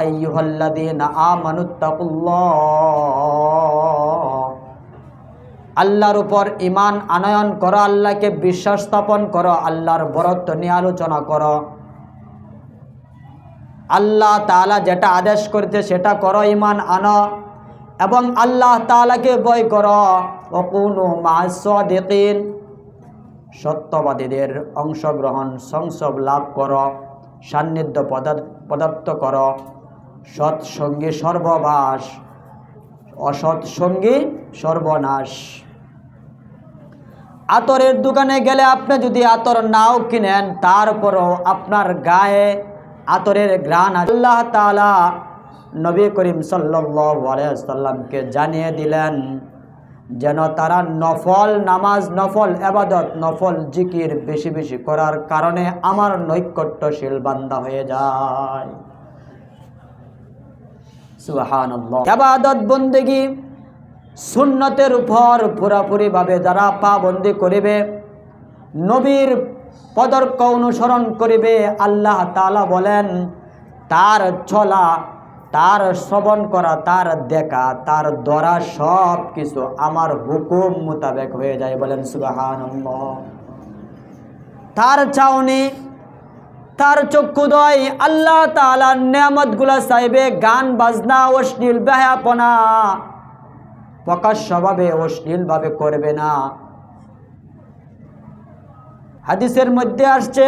আইয়ুহাল্লাযীনা আমানুত্তাকুল্লাহ, আল্লাহর উপর ঈমান আনয়ন করো, আল্লাহকে বিশ্বাস স্থাপন করো, আল্লাহর বরত্ব নিয়ে আলোচনা করো। আল্লাহ তাআলা যেটা আদেশ করেছে সেটা করো, ঈমান আনো এবং আল্লাহ তাআলাকে ভয় করো। ওয়াকুনু মা'আস সাদিকিন, সত্যবাদীদের অংশগ্রহণ সংসব লাভ করো, সান্নিধ্য পদার্থ করো। সৎসঙ্গী সর্ববাস, অসৎ সঙ্গী সর্বনাশ। আতরের দোকানে গেলে আপনি যদি আতর নাও কিনেন, তারপরও আপনার গায়ে আতরের ঘ্রাণ। আল্লাহ তাআলা নবী করিম সাল্লাল্লাহু আলাইহি ওয়াসাল্লামকে জানিয়ে দিলেন যেন তারা নফল নামাজ, নফল ইবাদত, নফল জিকির বেশি বেশি করার কারণে আমার নৈকট্যশীল বান্দা হয়ে যায়। সুবহানাল্লাহ। ইবাদত বন্দেগী সুন্নতের উপর পুরাপুরিভাবে যারা পাবন্দি করিবে, নবীর পদর্ক অনুসরণ করিবে, আল্লাহ তাআলা বলেন তার চলা, তার শ্রবণ করা, তার দেখা, তার ধরা সব কিছু আমার হুকুম মোতাবেক হয়ে যায়। বলেন সুবহানাল্লাহ। তার চাউনি, তার চক্ষুদয় আল্লাহ তাআলার নেয়ামতগুলা চাইবে। গান বাজনা, অশ্লীল বেহায়াপনা প্রকাশ্যভাবে অশ্লীলভাবে করবে না। হাদিসের মধ্যে আসছে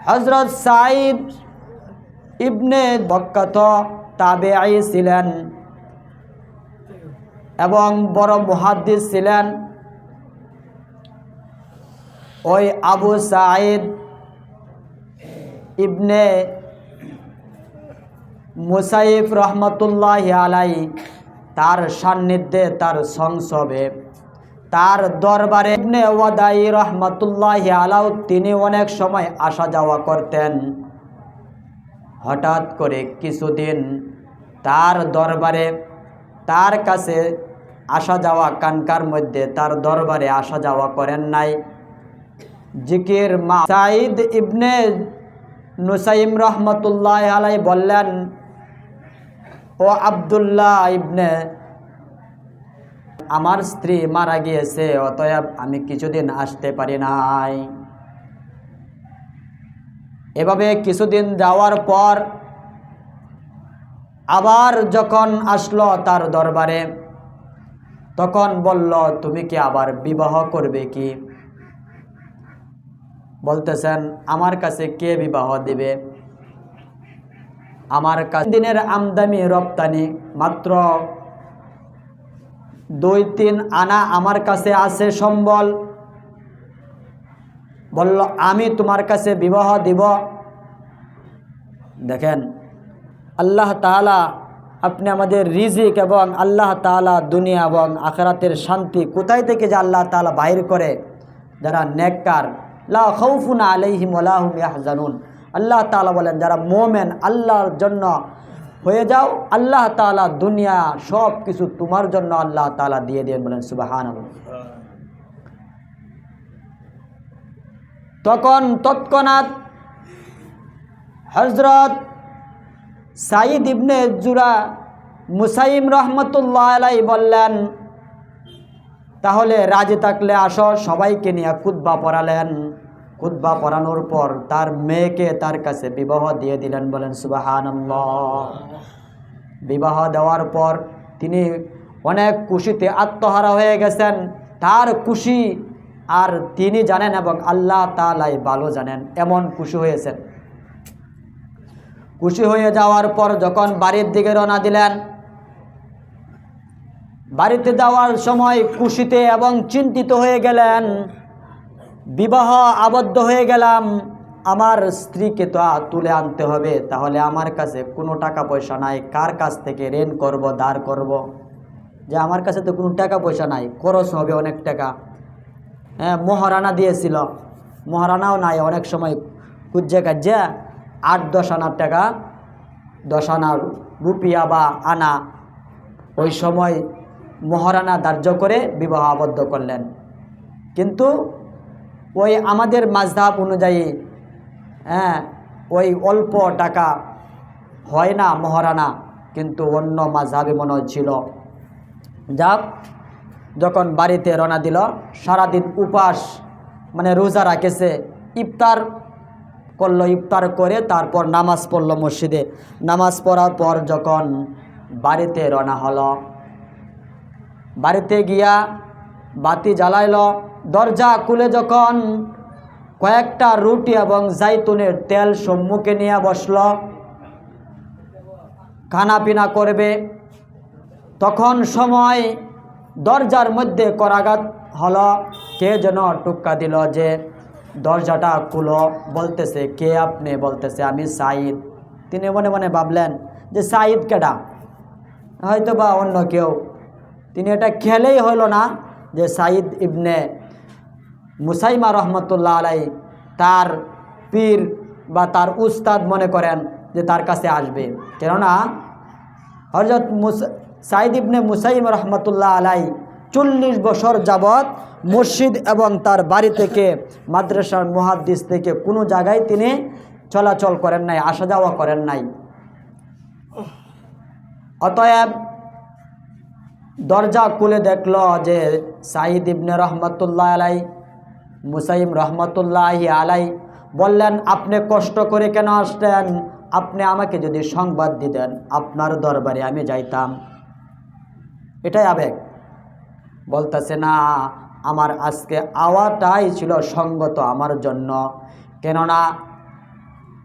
হযরত সাঈদ ইবনে বক্কাত তাবেঈ ছিলেন এবং বড় মুহাদ্দিস ছিলেন। ওই আবু সাঈদ ইবনে মুসাইফ রহমতুল্লাহি আলাইহি, তার সান্নিধ্যে, তার সংসবে, তার দরবারে ইবনে ওয়াদাই রহমতুল্লাহি আলাইহি তিনি অনেক সময় আসা যাওয়া করতেন। হঠাৎ করে কিছুদিন তার দরবারে, তার কাছে আসা যাওয়া কানকার মধ্যে তার দরবারে আসা যাওয়া করেন নাই। জিকির মা সাঈদ ইবনে নুসাইম রহমতুল্লাহি আলাইহি বললেন, ও আব্দুল্লাহ ইবনে, আমার স্ত্রী মারা গিয়েছে, অতএব আমি কিছুদিন আসতে পারি নাই। এভাবে কিছুদিন যাওয়ার পর আবার যখন আসলো তার দরবারে, তখন বলল, তুমি কি আবার বিবাহ করবে কি? বলতেছেন, আমার কাছে কে বিবাহ দিবে? আমার কাছে দিনের আমদানি রপ্তানি মাত্র 2-3 আনা আমার কাছে আছে সম্বল। বলল, আমি তোমার কাছে বিবাহ দিব। দেখেন আল্লাহ তাআলা আপনি আমাদের রিজিক এবং আল্লাহ তাআলা দুনিয়া এবং আখিরাতের শান্তি কোথায় থেকে যে আল্লাহ তাআলা বাহির করে। যারা নেককার, লা খাউফুন আলাইহিম ওয়ালা হুম ইয়াহজানুন, আল্লাহ তাআলা বলেন যারা মুমিন আল্লাহর জন্য হয়ে যাও, আল্লাহ তাআলা দুনিয়া সব কিছু তোমার জন্য আল্লাহ তাআলা দিয়ে দেন। বলেন সুবহানাল্লাহ। তখন তৎক্ষণাৎ হযরত সাঈদ ইবনে জুরা মুসাইম রহমতুল্লাহি আলাইহি বললেন, তাহলে রাজি থাকলে আসো। সবাইকে নিয়ে খুতবা পড়ালেন। খুতবা পড়ানোর পর তার মেয়েকে তার কাছে বিবাহ দিয়ে দিলেন। বলেন সুবহানাল্লাহ। বিবাহ দেওয়ার পর তিনি অনেক খুশিতে আত্মহারা হয়ে গেছেন। তার খুশি আর তিনি জানেন এবং আল্লাহ তাআলাই ভালো জানেন, এমন খুশি হয়েছেন। খুশি হয়ে যাওয়ার পর যখন বাড়ির দিকে রওনা দিলেন, বাড়িতে যাওয়ার সময় খুশিতে এবং চিন্তিত হয়ে গেলেন, বিবাহ আবদ্ধ হয়ে গেলাম, আমার স্ত্রীকে তো তুলে আনতে হবে, তাহলে আমার কাছে কোনো টাকা পয়সা নাই, কার কাছ থেকে ঋণ করব, ধার করব? যে আমার কাছে তো কোনো টাকা পয়সা নাই, খরচ হবে অনেক টাকা। হ্যাঁ, মহারানা দিয়েছিল, মহারানাও নাই। অনেক সময় খুঁজে কাজে 8-10 আনার টাকা, 10 আনার রুপিয়া বা আনা, ওই সময় মহারানা ধার্য করে বিবাহ আবদ্ধ করলেন। কিন্তু ওই আমাদের মাযহাব অনুযায়ী ওই অল্প টাকা হয় না মহারানা, কিন্তু অন্য মাযহাবে মনে ছিল। যাক, যখন বাড়িতে রওনা দিল, সারাদিন উপাস মানে রোজা রাখেছে, ইফতার করলো, ইফতার করে তারপর নামাজ পড়লো মসজিদে। নামাজ পড়ার পর যখন বাড়িতে রওনা হলো, বাড়িতে গিয়া বাতি জ্বালাইলো, দরজা খুলে যখন কয়েকটা রুটি এবং জাইতুনের তেল সম্মুখে নিয়ে বসলো, খানাপিনা করবে, তখন সময় দরজার মধ্যে করাঘাত হলো। কে যেন টুক্কা দিল যে দরজাটা খুলো। বলতেছে, কে আপনি? বলতেছে, আমি সাঈদ। তিনি মনে মনে ভাবলেন যে সাঈদ কেডা, হয়তো বা অন্য কেউ। তিনি এটা খেলেই হলো না যে সাঈদ ইবনে মুসাইমা রহমতুল্লাহ আলাই তার পীর বা তার উস্তাদ মনে করেন যে তার কাছে আসবে। কেননা হযরত সাঈদ ইবনে মুসাইমা রহমতুল্লাহ আলাই 40 বছর যাবৎ মসজিদ এবং তার বাড়ি থেকে মাদ্রাসার মুহাদ্দিস থেকে কোনো জায়গায় তিনি চলাচল করেন নাই, আসা যাওয়া করেন নাই। অতএব দরজা খুলে দেখল যে সাঈদ ইবনে রহমতুল্লাহ আলাই, মুসাইম রহমতুল্লাহি আলাই বললেন, আপনি কষ্ট করে কেন আসলেন? আপনি আমাকে যদি সংবাদ দিতেন, আপনার দরবারে আমি যাইতাম। এটাই আবেগ। বলতেছে, না, আমার আজকে আওয়াটাই ছিল সঙ্গত আমার জন্য। কেননা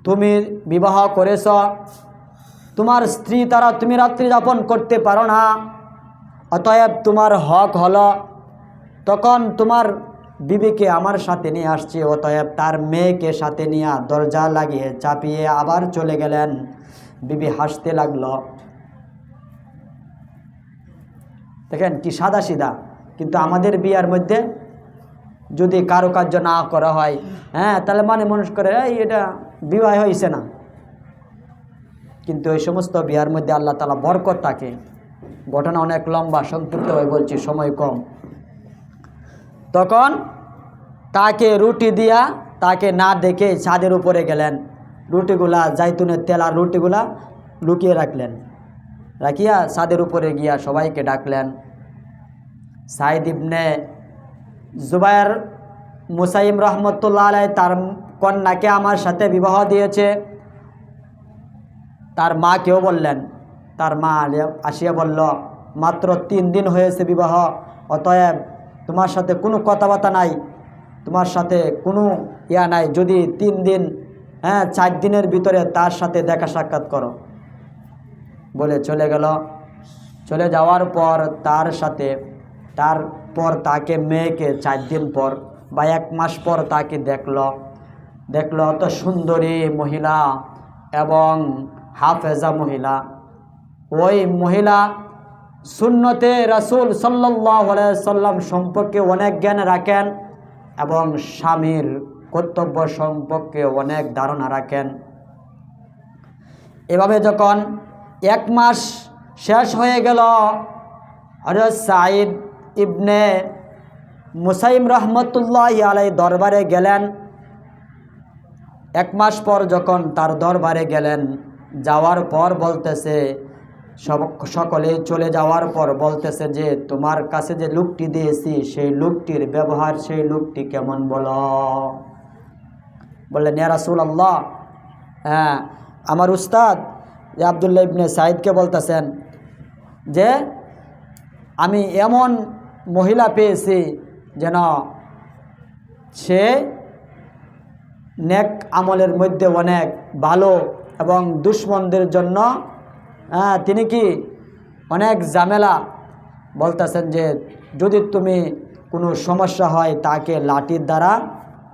তুমি বিবাহ করেছ, তোমার স্ত্রী তারা তুমি রাত্রি যাপন করতে পারো না, অতএব তোমার হক হলো। তখন তোমার বিবিকে আমার সাথে নিয়ে আসছে, অতএব তার মেয়েকে সাথে নিয়ে দরজা লাগিয়ে চাপিয়ে আবার চলে গেলেন। বিবি হাসতে লাগলো। দেখেন কি সাদা সিধা। কিন্তু আমাদের বিয়ার মধ্যে যদি কারুকার্য না করা হয়, তাহলে মানুষ করে এটা বিবাহ হয়েছে না। কিন্তু এই সমস্ত বিয়ার মধ্যে আল্লাহ তাআলা বরকত থাকে। ঘটনা অনেক লম্বা, সংক্ষিপ্ত হয়ে বলছি, সময় কম। তখন তাকে রুটি দিয়া তাকে না দেখে ছাদের উপরে গেলেন। রুটিগুলা, জাইতুনের তেল আর রুটিগুলা লুকিয়ে রাখলেন। রাখিয়া ছাদের উপরে গিয়া সবাইকে ডাকলেন। সাঈদ ইবনে জুবায়ের মুসাইম রহমতুল্লাহ আলাই তার কন্যাকে আমার সাথে বিবাহ দিয়েছে। তার মাকেও বললেন। তার মা আসিয়া বলল, মাত্র 3 দিন হয়েছে বিবাহ, অতএব তোমার সাথে কোনো কথাবার্তা নাই, তোমার সাথে কোনো ইয়া নাই। যদি 3 দিন 4 দিনের ভিতরে তার সাথে দেখা সাক্ষাৎ করো বলে চলে গেল। চলে যাওয়ার পর তারপর তাকে মেয়েকে 4 দিন পর বা 1 মাস পর তাকে দেখলো অত সুন্দরী মহিলা এবং হাফেজা মহিলা। ওই মহিলা সুন্নতে রাসূল সাল্লাল্লাহু আলাইহি সাল্লাম সম্পর্কে অনেক জ্ঞান রাখেন এবং স্বামীর কর্তব্য সম্পর্কে অনেক ধারণা রাখেন। এভাবে যখন 1 মাস শেষ হয়ে গেল, হযরত সাঈদ ইবনে মুসাইম রহমতুল্লাহি আলাইহি দরবারে গেলেন। 1 মাস পর যখন তার দরবারে গেলেন, যাওয়ার পর বলতেছে, সকলে চলে যাওয়ার পর বলতেছে যে তোমার কাছে যে লোকটি দিয়েছি সেই লোকটির ব্যবহার, সেই লোকটি কেমন বলো। বললেন, ইয়া রাসূলুল্লাহ, আমার উস্তাদ যে আব্দুল্লাহ ইবনে সাঈদকে বলতেছেন যে আমি এমন মহিলা পেয়েছি যেন সে নেক আমলের মধ্যে অনেক ভালো এবং দুশ্মনদের জন্য তিনি কি অনেক ঝামেলা। বলতেছেন যে যদি তুমি কোনো সমস্যা হয় তাকে লাঠির দ্বারা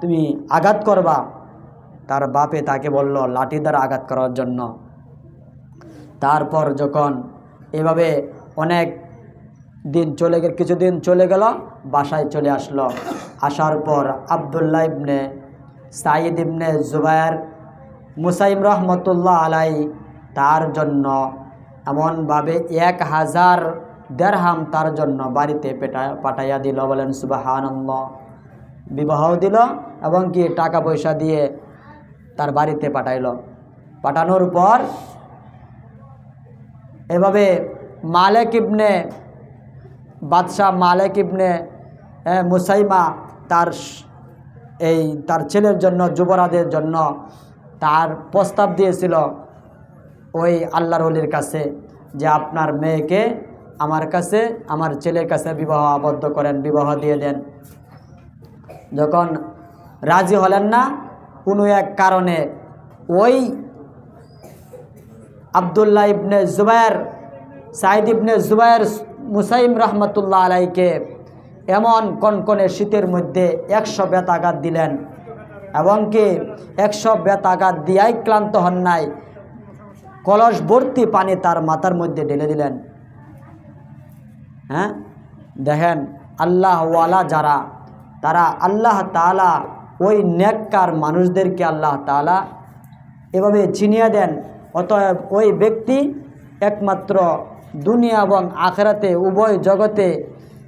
তুমি আঘাত করবা। তার বাপে তাকে বলল লাঠির দ্বারা আঘাত করার জন্য। তারপর যখন এভাবে অনেক দিন কিছুদিন চলে গেল, বাসায় চলে আসলো। আসার পর আব্দুল্লাহ ইবনে সাঈদ ইবনে জুবায়ের মুসাইম রহমতুল্লাহ আলাই তার জন্য এমনভাবে 1000 দিরহাম তার জন্য বাড়িতে পাঠাইয়া দিল। বলেন সুবহানাল্লাহ। বিবাহ দিল এবং কি টাকা পয়সা দিয়ে তার বাড়িতে পাঠাইল। পাঠানোর পর এভাবে মালিক ইবনে বাদশাহ মালিক ইবনে মুসাইমা তার ছেলের জন্য, যুবরাজের জন্য তার প্রস্তাব দিয়েছিল ওই আল্লাহর ওলির কাছে যে আপনার মেয়েকে আমার কাছে, আমার ছেলের কাছে বিবাহ আবদ্ধ করেন, বিবাহ দিয়ে দেন। যখন রাজি হলেন না কোনো এক কারণে, ওই আবদুল্লাহ ইবনে জুবায়ের, সাইদ ইবনে জুবায়ের মুসাইম রহমতুল্লাহ আলাইকে এমন কনকনে শীতের মধ্যে 100 বেতাঘাত দিলেন, এবং কি 100 বেতাঘাত দিয়াই ক্লান্ত হন নাই, কলস ভর্তি পানি তার মাথার মধ্যে ঢেলে দিলেন। হ্যাঁ, দেখেন আল্লাহওয়ালা যারা, তারা আল্লাহ তাআলা ওই নেককার মানুষদেরকে আল্লাহ তাআলা এভাবে চিনিয়ে দেন। অতএব ওই ব্যক্তি একমাত্র দুনিয়া এবং আখিরাতে উভয় জগতে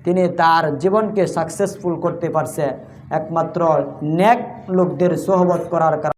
তিনি তার জীবনকে সাকসেসফুল করতে পারছে একমাত্র নেক লোকদের সোহবত করার কারণে।